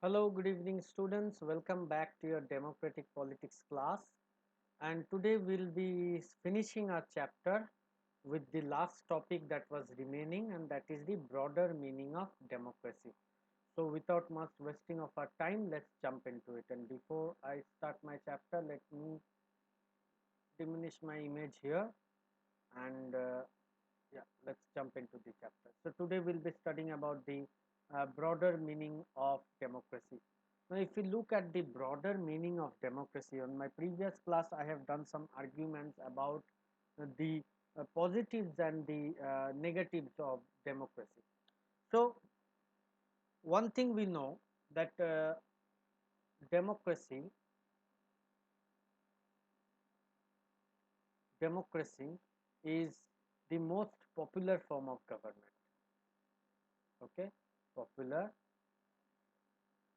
Hello, good evening, students. Welcome back to your democratic politics class. And today we'll be finishing our chapter with the last topic that was remaining, and that is the broader meaning of democracy. So, without much wasting of our time, let's jump into it. And before I start my chapter, let me diminish my image here and yeah, let's jump into the chapter. So today we'll be studying about the broader meaning of democracy. Now, if we look at the broader meaning of democracy, on my previous class, I have done some arguments about the positives and the negatives of democracy. So, one thing we know that democracy, democracy is the most popular form of government. Okay, popular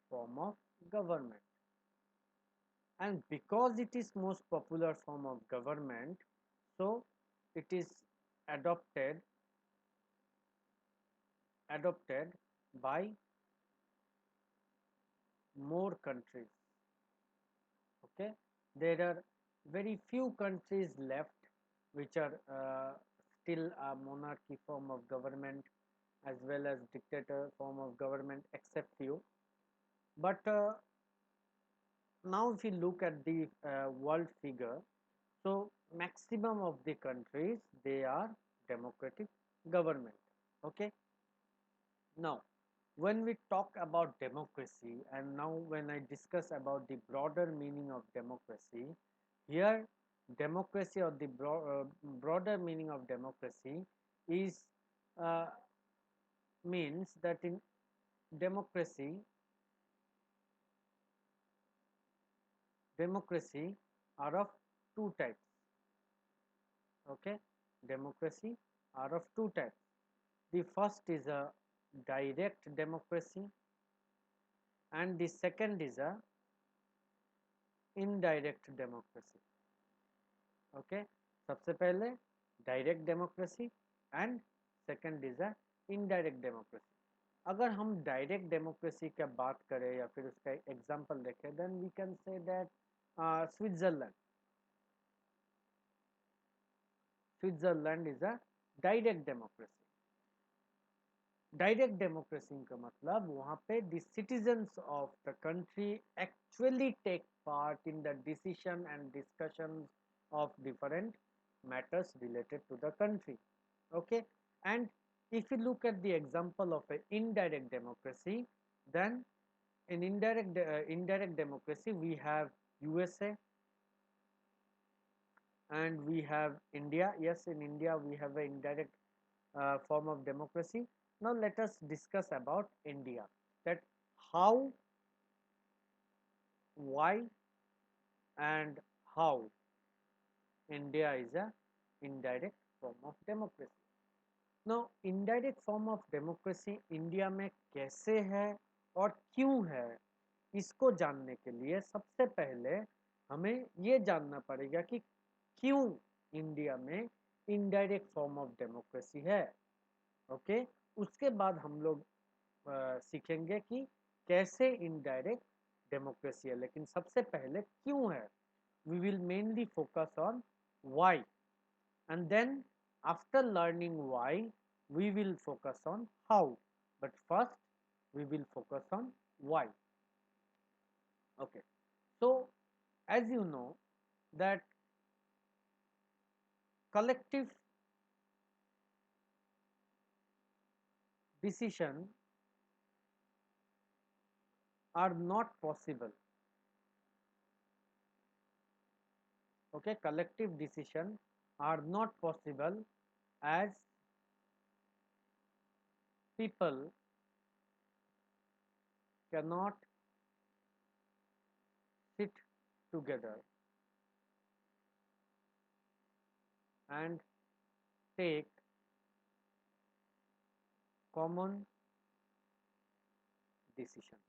form of government, and because it is most popular form of government, so it is adopted by more countries. Okay, there are very few countries left which are still a monarchy form of government as well as dictator form of government except few. But now if you look at the world figure, so maximum of the countries, they are democratic government. Okay, now when we talk about democracy, and now when I discuss about the broader meaning of democracy, here democracy or the broader meaning of democracy is uh, means that in democracy are of two types. Okay, democracy are of two types. The first is a direct democracy and the second is a indirect democracy. Okay, सबसे पहले direct democracy and second is a indirect democracy. अगर हम direct democracy का बात करें या फिर उसका एग्जांपल देखें, then we can say that Switzerland. Switzerland is a direct democracy. Direct democracy का मतलब वहां पे the citizens of the country actually take part in the decision and discussion of different matters related to the country. Okay, and if you look at the example of an indirect democracy, then in indirect democracy we have USA and we have India. Yes, in India we have an indirect form of democracy. Now let us discuss about India, that how, why and how India is a indirect form of democracy. No indirect form of democracy India में कैसे है और क्यों है, इसको जानने के लिए सबसे पहले हमें ये जानना पड़ेगा कि क्यों इंडिया में इनडायरेक्ट फॉर्म ऑफ डेमोक्रेसी है. ओके, उसके बाद हम लोग सीखेंगे कि कैसे इनडायरेक्ट डेमोक्रेसी है, लेकिन सबसे पहले क्यों है. We will mainly focus on why, and then after learning why we will focus on how, but first we will focus on why. Okay, so as you know that collective decision are not possible. Okay, collective decision are not possible as people cannot sit together and take common decision.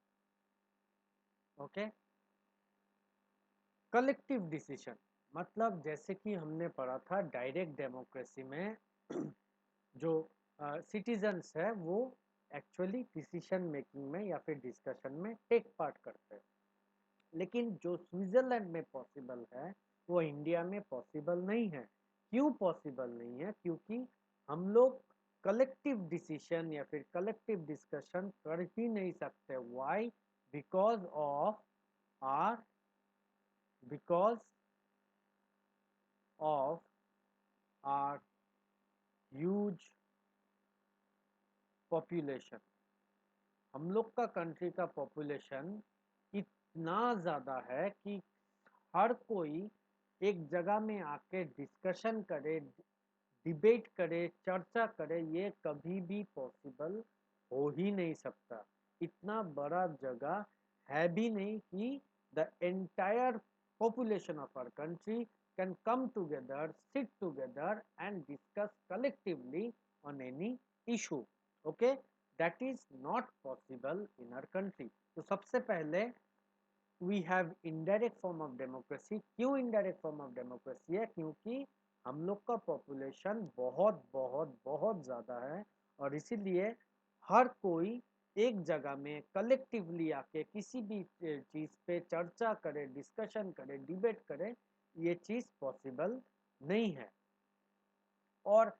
Okay, collective decision मतलब जैसे कि हमने पढ़ा था direct democracy में जो citizens है वो एक्चुअली डिसीजन मेकिंग में या फिर डिस्कशन में टेक पार्ट करते हैं। लेकिन जो स्विट्जरलैंड में पॉसिबल है वो इंडिया में पॉसिबल नहीं है। क्यों पॉसिबल नहीं है? क्योंकि हम लोग कलेक्टिव डिसीजन या फिर कलेक्टिव डिस्कशन कर ही नहीं सकते। Why? Because of our because of our huge population. हम लोग का कंट्री का पॉपुलेशन इतना ज़्यादा है कि हर कोई एक जगह में आके डिस्कशन करे, डिबेट करे, चर्चा करे, ये कभी भी पॉसिबल हो ही नहीं सकता। इतना बड़ा जगह है भी नहीं कि the entire population of our country can come together, sit together and discuss collectively on any issue. Okay, that is not possible in our country. तो सबसे पहले we have indirect form of democracy. क्यों indirect form of democracy है? क्योंकि हम लोग का population बहुत बहुत बहुत ज़्यादा है और इसीलिए हर कोई एक जगह में कलेक्टिवली आके किसी भी चीज़ पे चर्चा करे, डिस्कशन करे, डिबेट करे, ये चीज़ पॉसिबल नहीं है। और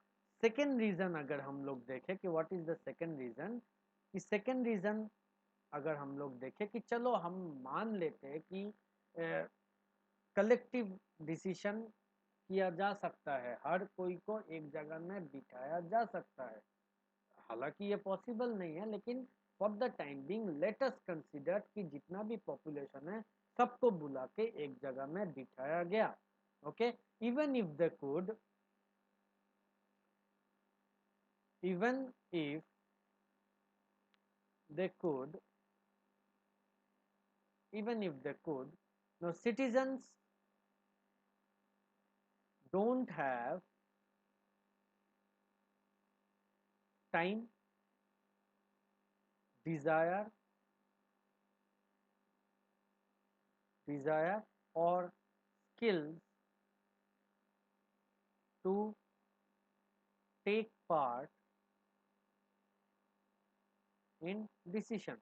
सेकेंड रीज़न अगर हम लोग देखें कि what is the second reason, कि सेकेंड रीज़न अगर हम लोग देखें कि चलो हम मान लेते हैं कि कलेक्टिव डिसीजन किया जा सकता है, हर कोई को एक जगह में बिठाया जा सकता है। हालांकि ये पॉसिबल नहीं है, लेकिन for the time being let us consider कि जितना भी पॉपुलेशन है सबको बुला के एक जगह में बिठाया गया। Okay, even if they could even if they could even if they could now citizens don't have time, desire or skills to take part in decision।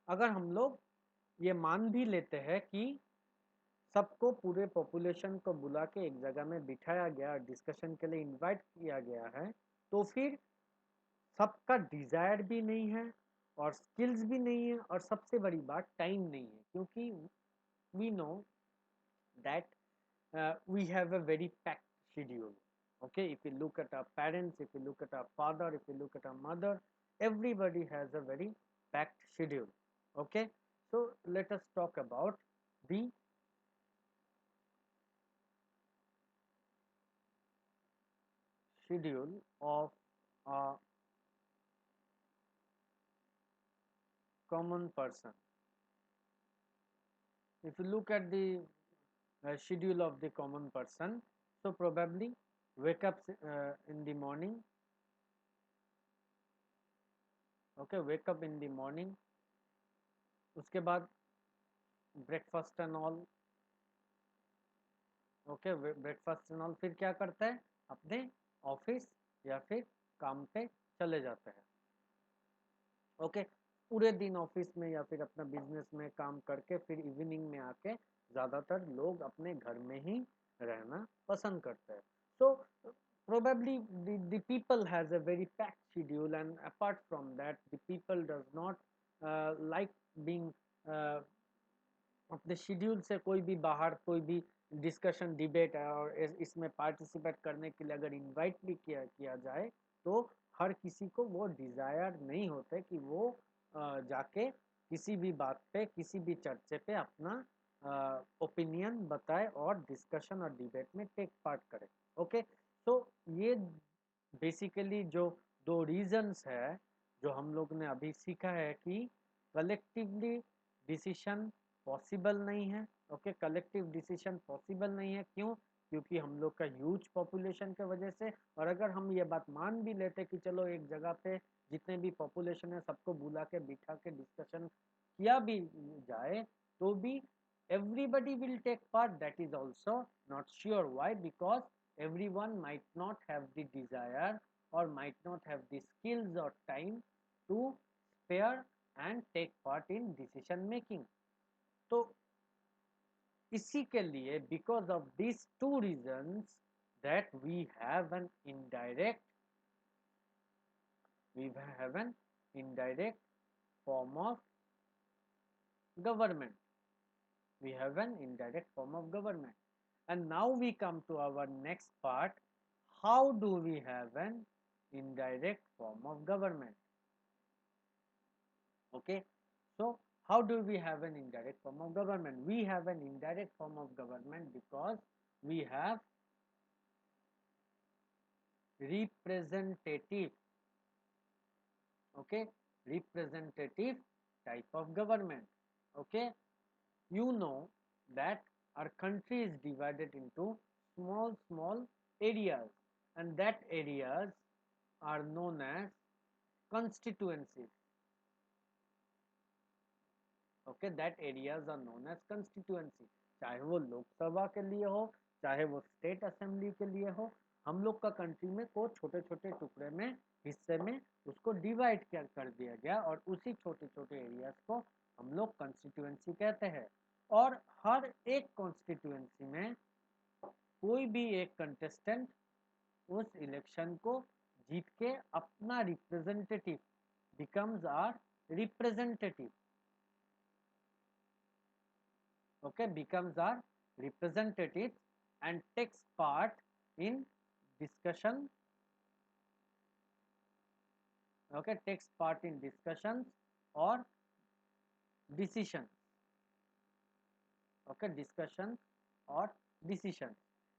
अगर हम लोग ये मान भी लेते हैं कि सबको, पूरे पॉपुलेशन को बुला के एक जगह में बिठाया गया, डिस्कशन के लिए इनवाइट किया गया है, तो फिर सबका डिजायर भी नहीं है और स्किल्स भी नहीं है और सबसे बड़ी बात टाइम नहीं है। क्योंकि we know that we have a very packed schedule। Okay, if you look at our parents, if you look at our father, if you look at our mother, everybody has a very packed schedule। Okay, so let us talk about the schedule of a common person। If you look at the schedule of the common person, so probably wake up in the morning। Okay, wake up in the morning, उसके बाद breakfast and all. Okay, breakfast and all, फिर क्या करता है? अपने office या फिर काम पे चले जाते हैं। ओके, पूरे दिन ऑफिस में या फिर अपना बिजनेस में काम करके फिर इवनिंग में आके ज़्यादातर लोग अपने घर में ही रहना पसंद करते हैं। सो probably the people has a very packed schedule, and apart from that the people does not like being अपने शेड्यूल से कोई भी बाहर कोई भी डिस्कशन डिबेट है और इसमें पार्टिसिपेट करने के लिए अगर इनवाइट भी किया जाए तो हर किसी को वो डिज़ायर नहीं होता कि वो जाके किसी भी बात पे, किसी भी चर्चे पे अपना ओपिनियन बताए और डिस्कशन और डिबेट में टेक पार्ट करे। ओके, तो ये बेसिकली जो दो रीजंस है जो हम लोग ने अभी सीखा है कि कलेक्टिवली डिसीजन पॉसिबल नहीं है। ओके, कलेक्टिव डिसीजन पॉसिबल नहीं है। क्यों? क्योंकि हम लोग का ह्यूज पॉपुलेशन के वजह से। और अगर हम ये बात मान भी लेते कि चलो एक जगह पे जितने भी पॉपुलेशन है सबको बुला के बिठा के डिस्कशन किया भी जाए तो भी everybody will take part, that is also not sure। why? Because everyone might not have the desire or might not have the skills or time to spare and take part in decision making. तो इसी के लिए because of these two reasons that we have an indirect form of government. We have an indirect form of government. And now we come to our next part. How do we have an indirect form of government? Okay, so how do we have an indirect form of government? We have an indirect form of government because we have representative, okay, representative type of government. Okay, you know that our country is divided into small areas, and that areas are known as constituencies. Okay, that areas are known as constituency. चाहे वो लोकसभा के लिए हो, चाहे वो state assembly के लिए हो, हम लोग का कंट्री में को छोटे छोटे टुकड़े में हिस्से में उसको डिवाइड कर दिया गया और उसी छोटे छोटे एरियाज को हम लोग कंस्टिट्यूएंसी कहते हैं। और हर एक कॉन्स्टिट्यूएंसी में कोई भी एक कंटेस्टेंट उस इलेक्शन को जीत के अपना representative becomes our representative, okay, becomes our representative and takes part in discussion, okay, takes part in discussions or decision, okay, discussion और decision।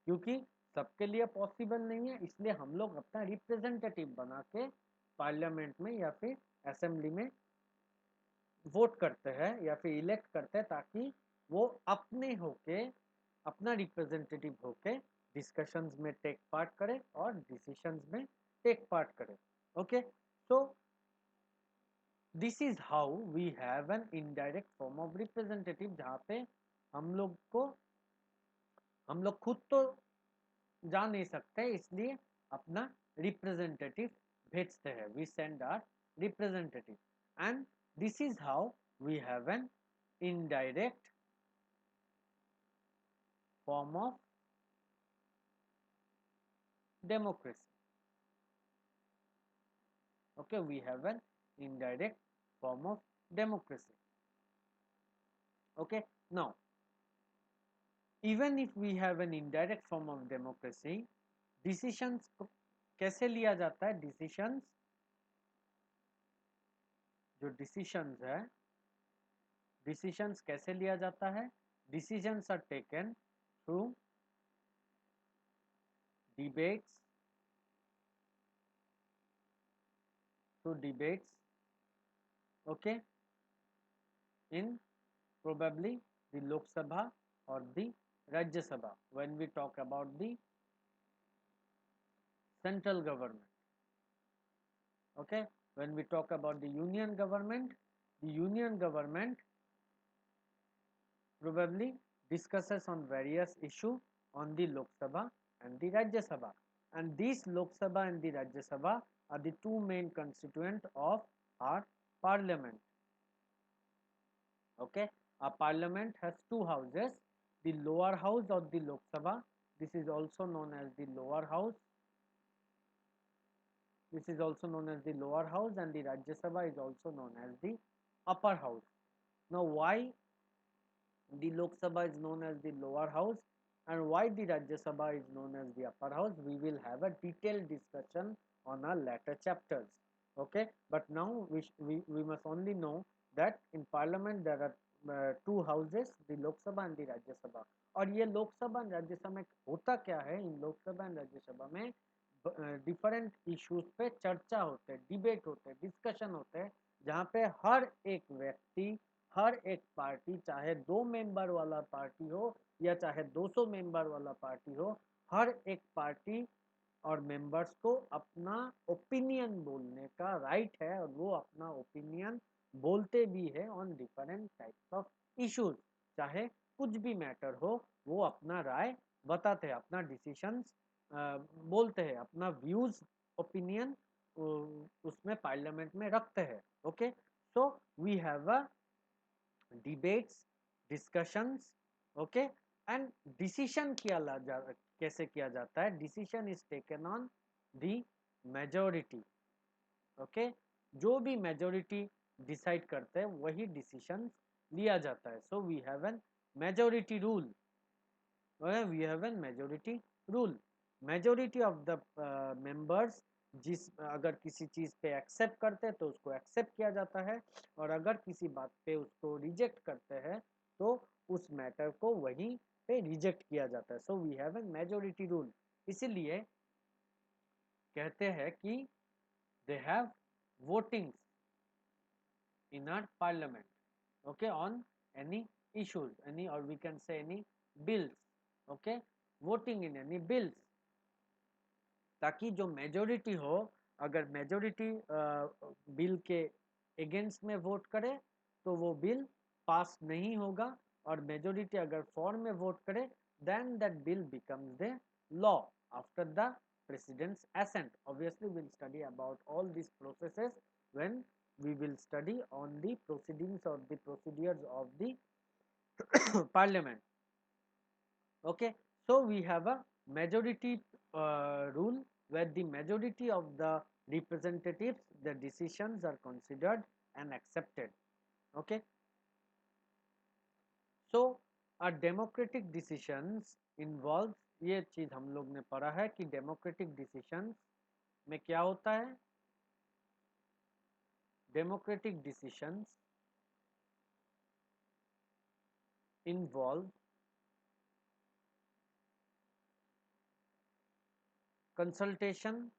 क्योंकि सबके लिए पॉसिबल नहीं है, इसलिए हम लोग अपना रिप्रेजेंटेटिव बना के पार्लियामेंट में या फिर असेंबली में वोट करते हैं या फिर इलेक्ट करते हैं ताकि वो अपने होके अपना रिप्रेजेंटेटिव होके डिस्कशंस में टेक पार्ट करे और डिसीशंस में टेक पार्ट करे। Okay, so this is how we have an indirect form of representative, जहाँ पे हम लोग खुद तो जा नहीं सकते, इसलिए अपना रिप्रेजेंटेटिव भेजते हैं, we send our representative, and this is how we have an indirect form of democracy. Okay, we have an indirect form of democracy. Okay, now even if we have an indirect form of democracy, decisions कैसे लिया जाता है? decisions कैसे लिया जाता है? Decisions are taken through debates, okay, in probably the Lok Sabha or the Rajya Sabha when we talk about the central government. Okay, when we talk about the union government probably discusses on various issues on the Lok Sabha and the Rajya Sabha, and these Lok Sabha and the Rajya Sabha are the two main constituents of our parliament. Okay, our parliament has two houses, the lower house of the Lok Sabha, this is also known as the lower house, and the Rajya Sabha is also known as the upper house. Now why the Lok Sabha is known as the lower house and why the Rajya Sabha is known as the upper house, we will have a detailed discussion on our later chapters. Okay, but now we must only know that in parliament there are two houses, the Lok Sabha and the Rajya Sabha. और ये लोक सभा और राज्य सभा में होता क्या है? इन लोक सभा और राज्य सभा में डिफरेंट इश्यूज पे चर्चा होते हैं, डिबेट होते हैं, डिस्कशन होते हैं, जहाँ पे हर एक व्यक्ति, हर एक पार्टी, चाहे 2 मेंबर वाला पार्टी हो या चाहे 200 मेंबर वाला पार्टी हो, हर एक पार्टी और मेंबर्स को अपना ओपिनियन बोलने का राइट है और वो अपना ओपिनियन बोलते भी है on different types of issues, चाहे कुछ भी मैटर हो वो अपना राय बताते हैं, अपना डिसीजंस बोलते हैं, अपना व्यूज ओपिनियन उसमें पार्लियामेंट में रखते हैं. Okay, so we have a debates, discussions. Okay, and decision कैसे किया जाता है? Decision is taken on the majority. Okay, जो भी मेजोरिटी डिसाइड करते हैं वही डिसीजन लिया जाता है. So we have an majority rule. We have an majority rule. Majority of the members, जिस अगर किसी चीज पे एक्सेप्ट करते हैं तो उसको एक्सेप्ट किया जाता है, और अगर किसी बात पे उसको रिजेक्ट करते हैं तो उस मैटर को वहीं पे रिजेक्ट किया जाता है. So we have an majority rule. इसीलिए कहते हैं कि they have votings in our parliament, okay, on any issues, any, or we can say any bills. Okay, voting in any bills, ताकि जो मेजोरिटी हो, अगर मेजोरिटी बिल के against में वोट करे तो वो बिल पास नहीं होगा, और मेजोरिटी अगर फॉर में वोट करे then that bill becomes the law after the president's assent. Obviously we'll study about all these processes when we will study on the proceedings or the procedures of the parliament. Okay, so we have a majority rule, where the majority of the representatives, the decisions are considered and accepted. Okay, so a democratic decisions involves, ये चीज हम लोग ने पढ़ा है कि democratic decisions में क्या होता है. Democratic decisions involve consultation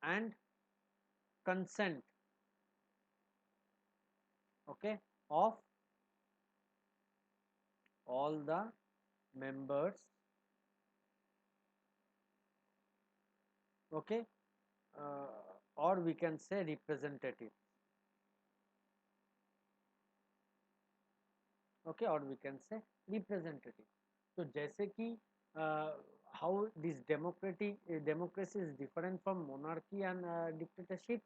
and consent, okay, of all the members. Okay, or we can say representative. Okay, or we can say representative. तो जैसे कि how this democracy is different from monarchy and dictatorship.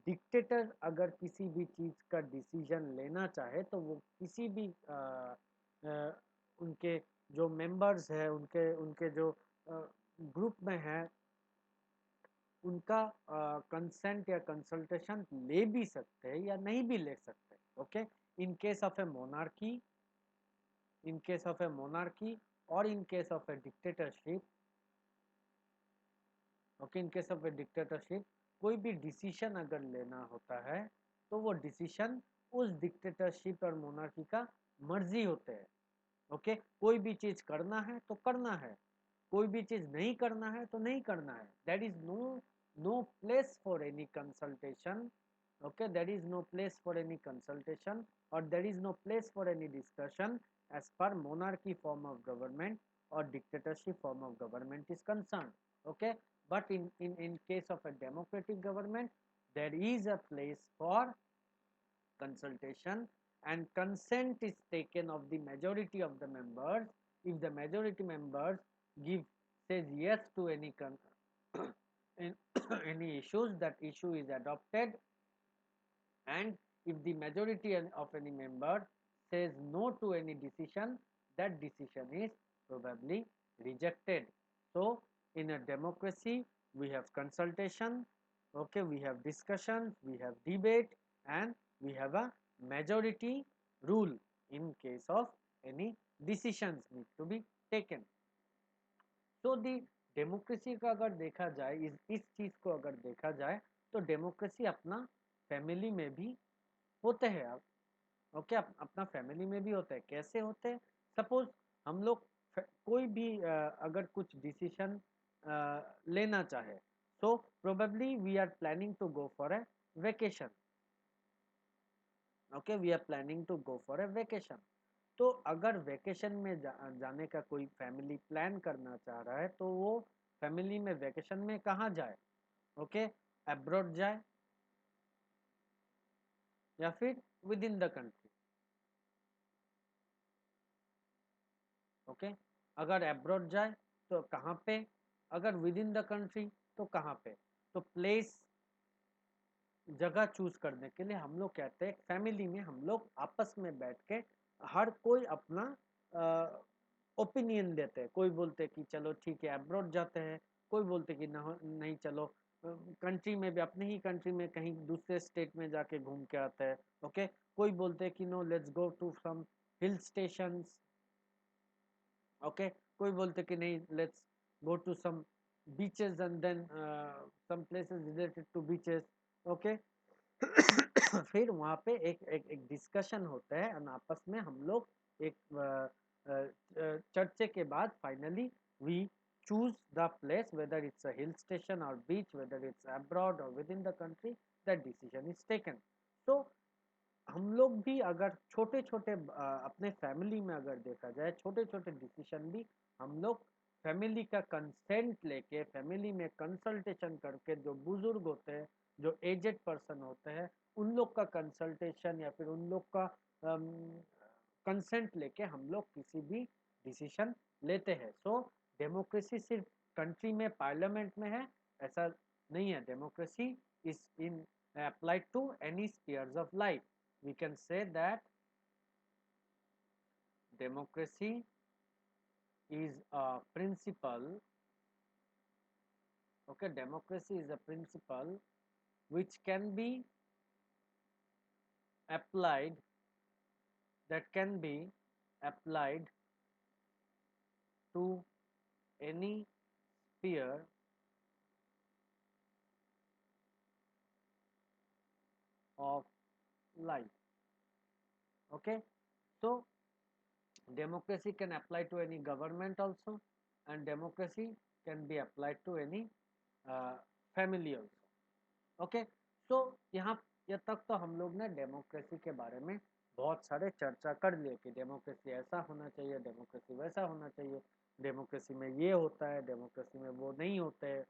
Dictator अगर किसी भी चीज का decision लेना चाहे तो वो किसी भी उनके जो मेंबर्स है, उनके उनके जो ग्रुप में है, उनका कंसेंट या कंसल्टेशन ले भी सकते हैं या नहीं भी ले सकते. Okay, in case of A monarchy, in case of a monarchy or in case of a dictatorship. Okay, in case of a dictatorship, कोई भी डिसीजन अगर लेना होता है तो वो डिसीजन उस डिक्टेटरशिप और मोनार्की का मर्जी होते हैं. ओके, कोई भी चीज करना है तो करना है, कोई भी चीज नहीं करना है तो नहीं करना है. That is no place for any consultation. Okay, there is no place for any consultation, or there is no place for any discussion as per monarchy form of government or dictatorship form of government is concerned. Okay, but in case of a democratic government, there is a place for consultation, and consent is taken of the majority of the members. If the majority members give says yes to any in any issues, that issue is adopted, and if the majority of any member says no to any decision, that decision is probably rejected. So in a democracy we have consultation, okay, we have discussion, we have debate, and we have a majority rule in case of any decisions need to be taken. तो दी democracy का अगर देखा जाए, इस चीज को अगर देखा जाए तो डेमोक्रेसी अपना फैमिली में भी होते हैं. आप ओके, अपना फैमिली में भी होते हैं. कैसे होते हैं? सपोज हम लोग कोई भी अगर कुछ डिसीजन लेना चाहे, so probably we are planning to go for a vacation. Okay, we are planning to go for a vacation. तो अगर वेकेशन में जाने का कोई फैमिली प्लान करना चाह रहा है तो वो फैमिली में वेकेशन में कहाँ जाए? ओके, अब्रॉड जाए या फिर with in the country. Okay, अगर अब्रॉड जाए तो कहाँ पे, अगर विद इन द कंट्री तो कहाँ पे। तो प्लेस, जगह चूज करने के लिए हम लोग कहते हैं फैमिली में हम लोग आपस में बैठ के हर कोई अपना ओपिनियन देते हैं। कोई बोलते हैं कि चलो ठीक है अब्रॉड जाते हैं, कोई बोलते कि नहीं चलो कंट्री में भी, अपने ही कंट्री में कहीं दूसरे स्टेट में जाके घूम के आते हैं। ओके, कोई बोलते हैं कि no let's go to some hill stations. Okay, कोई बोलते कि नहीं let's go to some beaches and then some places related to beaches. Okay, फिर वहाँ पे एक एक एक डिस्कशन होता है और आपस में हम लोग एक चर्चे के बाद finally we choose the place, whether it's a hill station or beach, whether it's abroad or within the country, that decision is taken. So हम लोग भी अगर छोटे छोटे अपने फैमिली में अगर देखा जाए, छोटे छोटे डिसीजन भी हम लोग फैमिली का कंसेंट लेके, फैमिली में कंसल्टेशन करके, जो बुजुर्ग होते हैं, जो एजेड पर्सन होते हैं, उन लोग का कंसल्टेशन या फिर उन लोग का कंसेंट लेके हम लोग किसी भी डिसीजन लेते हैं। सो डेमोक्रेसी सिर्फ कंट्री में पार्लियामेंट में है ऐसा नहीं है। Democracy is in applied to any spheres of life. We can say that democracy is a principle. Okay, democracy is a principle which can be applied, that can be applied to any sphere of life. Okay, so democracy can apply to any government also, and democracy can be applied to any family also. Okay, so यहाँ तक तो हम लोग ने democracy के बारे में बहुत सारे चर्चा कर लिए कि डेमोक्रेसी ऐसा होना चाहिए, डेमोक्रेसी वैसा होना चाहिए, डेमोक्रेसी में ये होता है, डेमोक्रेसी में वो नहीं होते हैं,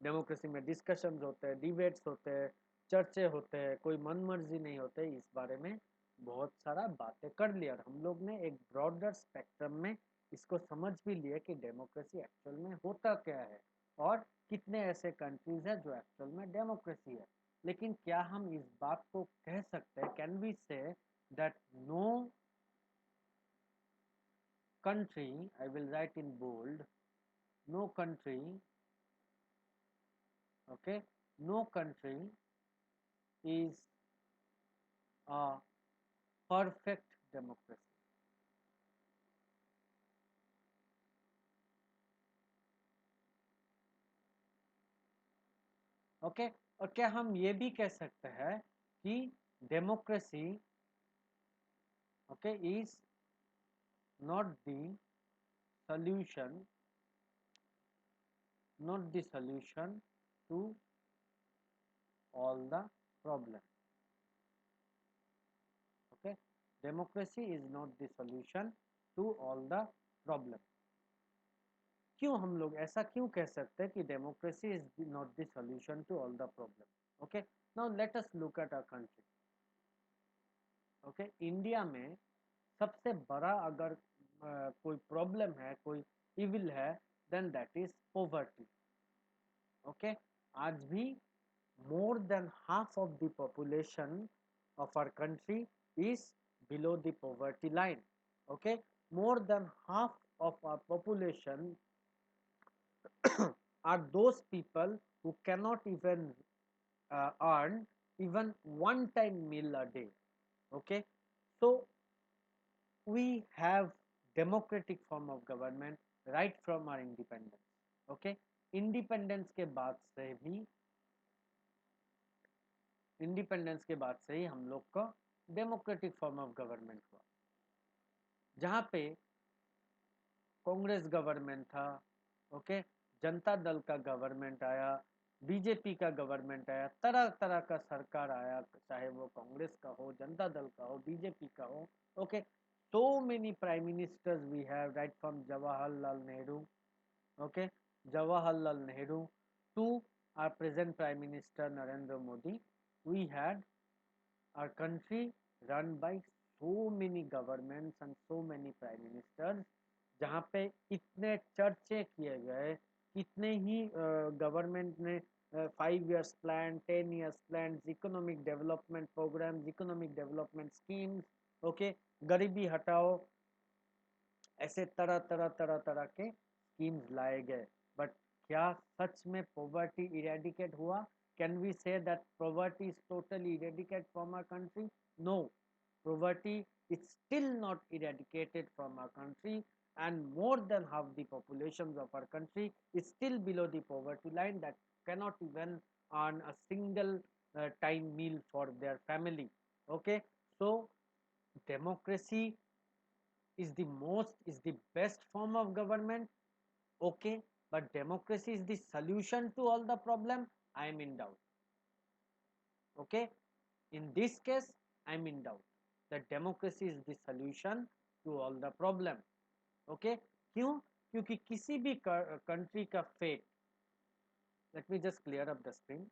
डेमोक्रेसी में डिस्कशंस होते हैं, डिबेट्स होते हैं, चर्चे होते हैं, कोई मन मर्जी नहीं होते। इस बारे में बहुत सारा बातें कर लिया और हम लोग ने एक ब्रॉडर स्पेक्ट्रम में इसको समझ भी लिया कि डेमोक्रेसी एक्चुअल में होता क्या है और कितने ऐसे कंट्रीज है जो एक्चुअल में डेमोक्रेसी है। लेकिन क्या हम इस बात को कह सकते हैं, can we say that no country, I will write in bold, no country, okay, no country is a perfect democracy. Okay, और क्या हम ये भी कह सकते हैं कि democracy okay is not the solution, not the solution to all the problem. Okay, democracy is not the solution to all the problem. क्यों हम लोग ऐसा क्यों कह सकते हैं कि democracy is not the solution to all the problem. Okay, now let us look at our country. Okay, India में सबसे बड़ा अगर कोई प्रॉब्लम है, कोई इविल है, then that is poverty. Okay, आज भी more than half of the population of our country is below the poverty line. Okay, more than half of our population are those people who cannot even earn even one time meal a day. Okay, so we have democratic form of government right from our independence. Okay, independence के बाद से भी, independence के बाद से ही हम लोग का डेमोक्रेटिक फॉर्म ऑफ गवर्नमेंट हुआ, जहाँ पे कांग्रेस गवर्नमेंट था। ओके, जनता दल का गवर्नमेंट आया, बीजेपी का गवर्नमेंट आया, तरह तरह का सरकार आया, चाहे वो कांग्रेस का हो, जनता दल का हो, बीजेपी का हो। Okay, so many prime ministers we have right from Jawaharlal Nehru, okay, Jawaharlal Nehru to our present Prime Minister Narendra Modi. We had our country run by so many governments and so many prime ministers, जहाँ पे इतने चर्चे किए गए, इतने ही government ने 5 years plan, 10 years plan, economic development program, economic development schemes, okay, गरीबी हटाओ, ऐसे तरह तरह तरह तरह के स्कीम्स लाए गए, बट क्या सच में पॉवर्टी इरेडिकेट हुआ? Can we say that poverty is totally eradicate from our country? No, poverty is still not eradicated from our country, and more than half the populations of our country is still below the poverty line, that cannot even earn a single time meal for their family. Okay, so democracy is the best form of government. Okay, but democracy is the solution to all the problem? I am in doubt. Okay, in this case I am in doubt that democracy is the solution to all the problem. Okay, क्यों? क्योंकि किसी भी country का fate, let me just clear up the screen,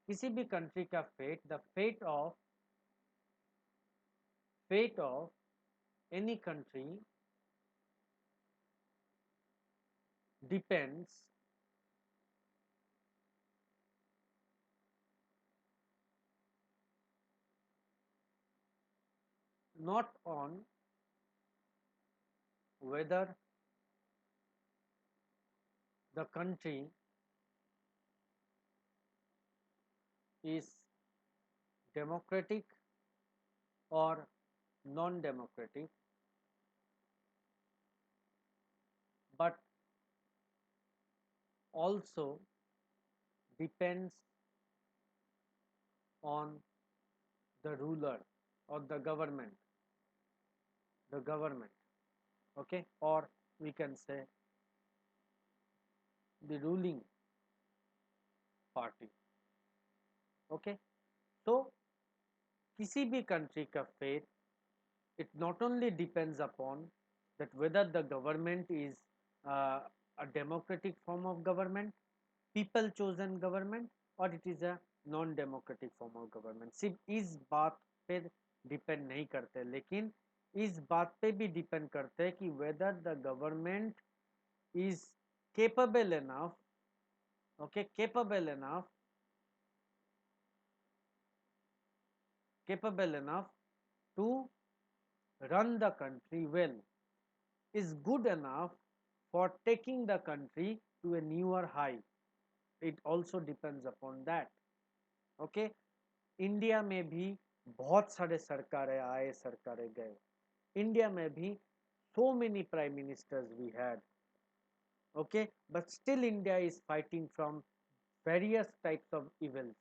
किसी भी country का fate, the fate of any country depends not on whether the country is democratic or non-democratic, but also depends on the ruler or the government, okay, or we can say the ruling party. Okay, so किसी भी country का fate, it not only depends upon that whether the government is a democratic form of government, people chosen government, or it is a non democratic form of government. सिर्फ इस बात पे depend नहीं करते, लेकिन इस बात पे भी डिपेंड करते हैं कि whether the government is capable enough, okay, capable enough to run the country well, is good enough for taking the country to a newer high. It also depends upon that. Okay, India में भी बहुत सारे सरकारें आए, सरकारें गए, India में भी so many prime ministers we had. Okay, but still India is fighting from various types of evils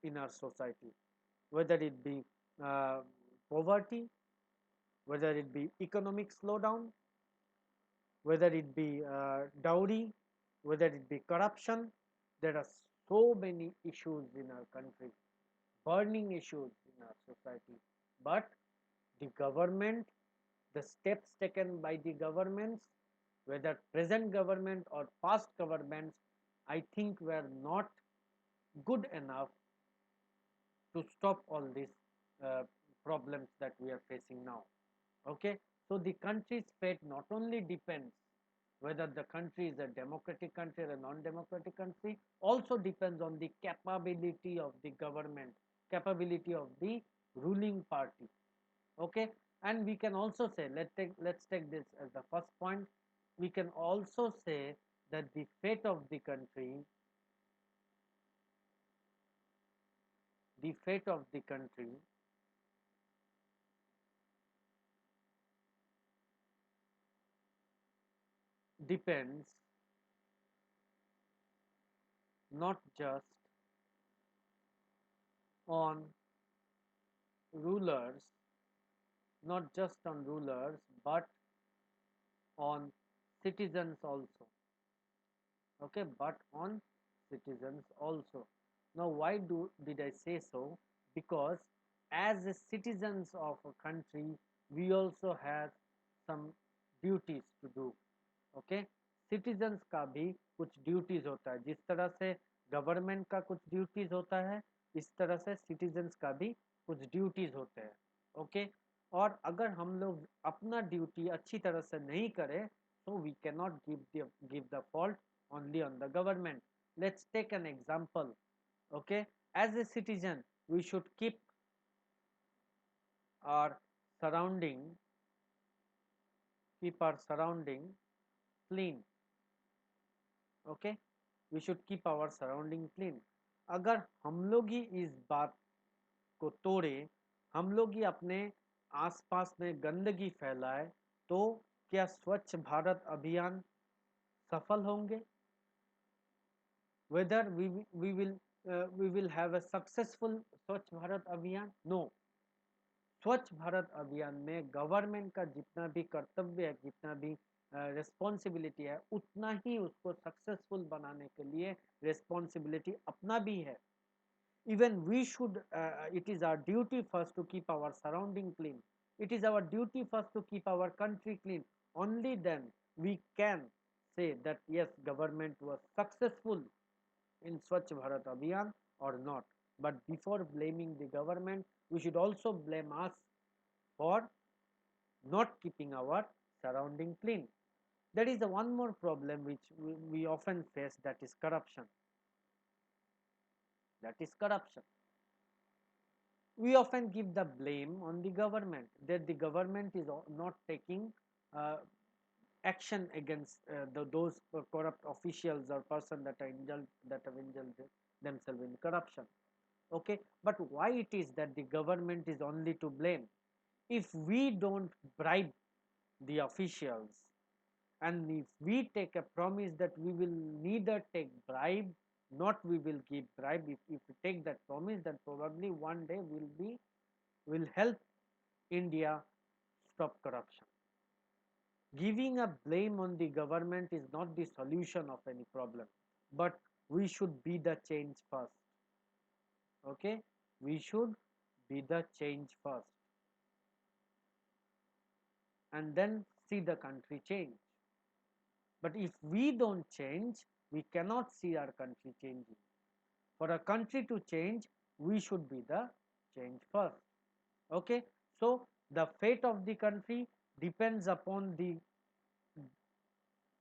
in our society, whether it be uh, poverty, whether it be economic slowdown, whether it be dowry, whether it be corruption. There are so many issues in our country, burning issues in our society. But the government, the steps taken by the governments, whether present government or past governments, I think were not good enough to stop all these uh, problems that we are facing now. Okay, so the country's fate not only depends whether the country is a democratic country or a non-democratic country, also depends on the capability of the government, capability of the ruling party. Okay, and we can also say, let's take this as the first point, we can also say that the fate of the country depends not just on rulers, not just on rulers, but on citizens also. Okay, but on citizens also. Now why did I say so? Because as a citizens of a country, we also have some duties to do. Okay, citizens का भी कुछ duties होता है, जिस तरह से government का कुछ ड्यूटीज होता है, इस तरह से सिटीजन्स का भी कुछ ड्यूटीज होते हैं. ओके, और अगर हम लोग अपना ड्यूटी अच्छी तरह से नहीं करें तो we can not give the fault only on the government. Let's take an example. Okay, as a citizen we should our surrounding keep our surrounding clean. Okay, we should keep our surrounding clean. अगर हम लोग ही इस बात को तोड़े, हम लोग ही अपने आसपास में गंदगी फैलाए, तो क्या स्वच्छ भारत अभियान सफल होंगे? Whether we will have a successful स्वच्छ भारत अभियान? No. स्वच्छ भारत अभियान में गवर्नमेंट का जितना भी कर्तव्य है, जितना भी रिस्पॉन्सिबिलिटी है, उतना ही उसको सक्सेसफुल बनाने के लिए रिस्पॉन्सिबिलिटी अपना भी है. Even we should, it is our duty first to keep our surrounding clean. It is our duty first to keep our country clean. Only then we can say that yes, government was successful in Swachh Bharat Abhiyan or not. But before blaming the government, we should also blame us for not keeping our surrounding clean. There is one more problem which we often face, that is corruption. That is corruption. We often give the blame on the government, that the government is not taking uh, action against those corrupt officials or person that have indulged themselves in corruption. Okay, but why it is that the government is only to blame? If we don't bribe the officials, and if we take a promise that we will neither take bribe, not we will give bribe, if we take that promise, then probably one day will help India stop corruption. Giving a blame on the government is not the solution of any problem, but we should be the change first. Okay, we should be the change first, and then see the country change. But if we don't change, we cannot see our country changing. For a country to change, we should be the change first. Okay, so the fate of the country depends upon the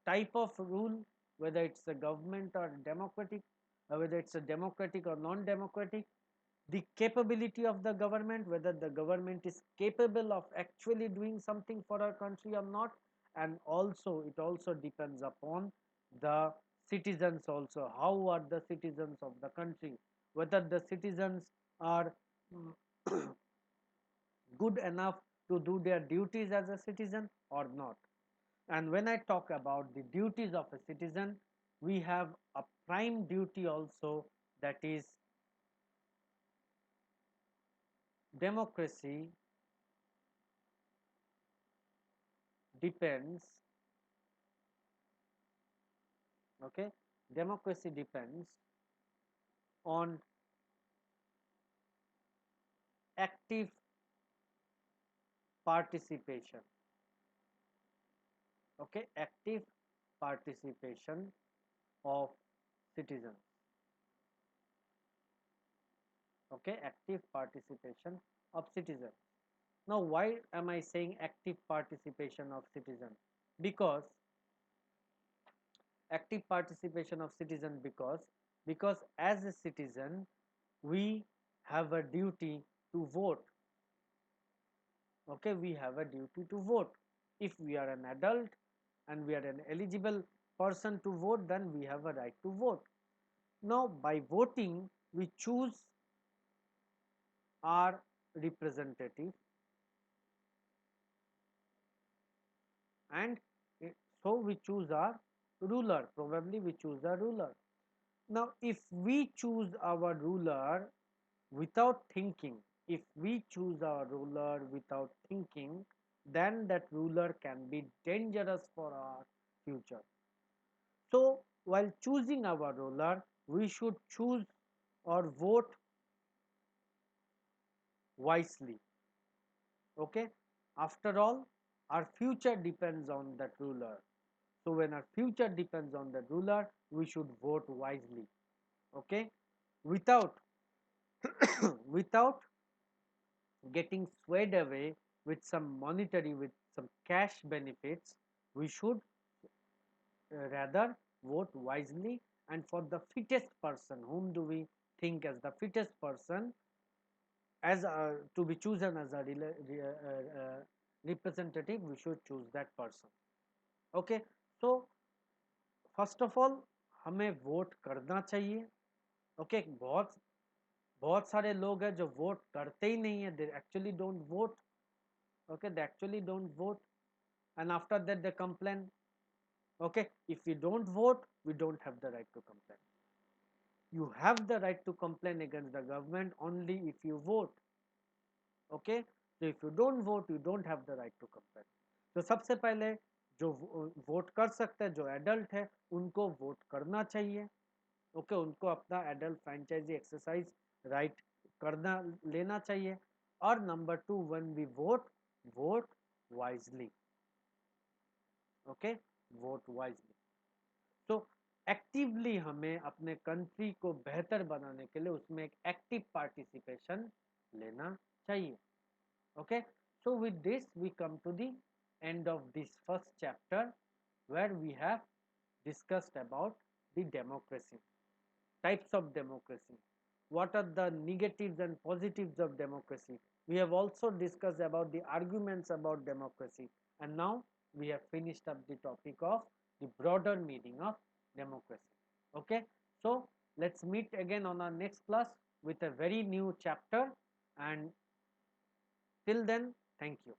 type of rule, whether it's a government or democratic, whether it's a democratic or non-democratic, the capability of the government, whether the government is capable of actually doing something for our country or not, and also it also depends upon the citizens also. How are the citizens of the country? Whether the citizens are good enough to do their duties as a citizen or not. And when I talk about the duties of a citizen, we have a prime duty also, that is democracy depends, okay, democracy depends on active participation, okay, active participation of citizens, okay, active participation of citizens. Now why am I saying active participation of citizens? Because active participation of citizen, because as a citizen we have a duty to vote. Okay, we have a duty to vote. If we are an adult and we are an eligible person to vote, then we have a right to vote. Now by voting we choose our representative, and so we choose our ruler, probably we choose a ruler. Now if we choose our ruler without thinking, if we choose our ruler without thinking, then that ruler can be dangerous for our future. So while choosing our ruler, we should choose or vote wisely. Okay, after all, our future depends on that ruler. So when our future depends on the ruler, we should vote wisely. Okay, without without getting swayed away with some monetary, with some cash benefits, we should rather vote wisely and for the fittest person. Whom do we think as the fittest person as to be chosen as a representative? We should choose that person. Okay, so first of all हमें vote करना चाहिए. Okay बहुत सारे लोग हैं जो vote करते ही नहीं है. They actually don't vote. Okay, they actually don't vote and after that they complain. Okay, if you don't vote we don't have the right to complain. you have the right to complain against the government only if you vote. Okay, so if you don't vote you don't have the right to complain. तो सबसे पहले जो vote कर सकते हैं, जो adult है, उनको वोट करना चाहिए. ओके, उनको अपना एडल्ट फ्रेंचाइजी एक्सरसाइज राइट करना लेना चाहिए. और number 2, when we vote, vote wisely. Okay, vote wisely. तो एक्टिवली हमें अपने कंट्री को बेहतर बनाने के लिए उसमें एक एक्टिव पार्टिसिपेशन लेना चाहिए. Okay, so with this we come to the end of this first chapter where we have discussed about the democracy, types of democracy, what are the negatives and positives of democracy. We have also discussed about the arguments about democracy, and now we have finished up the topic of the broader meaning of democracy. Okay, so let's meet again on our next class with a very new chapter, and till then, thank you.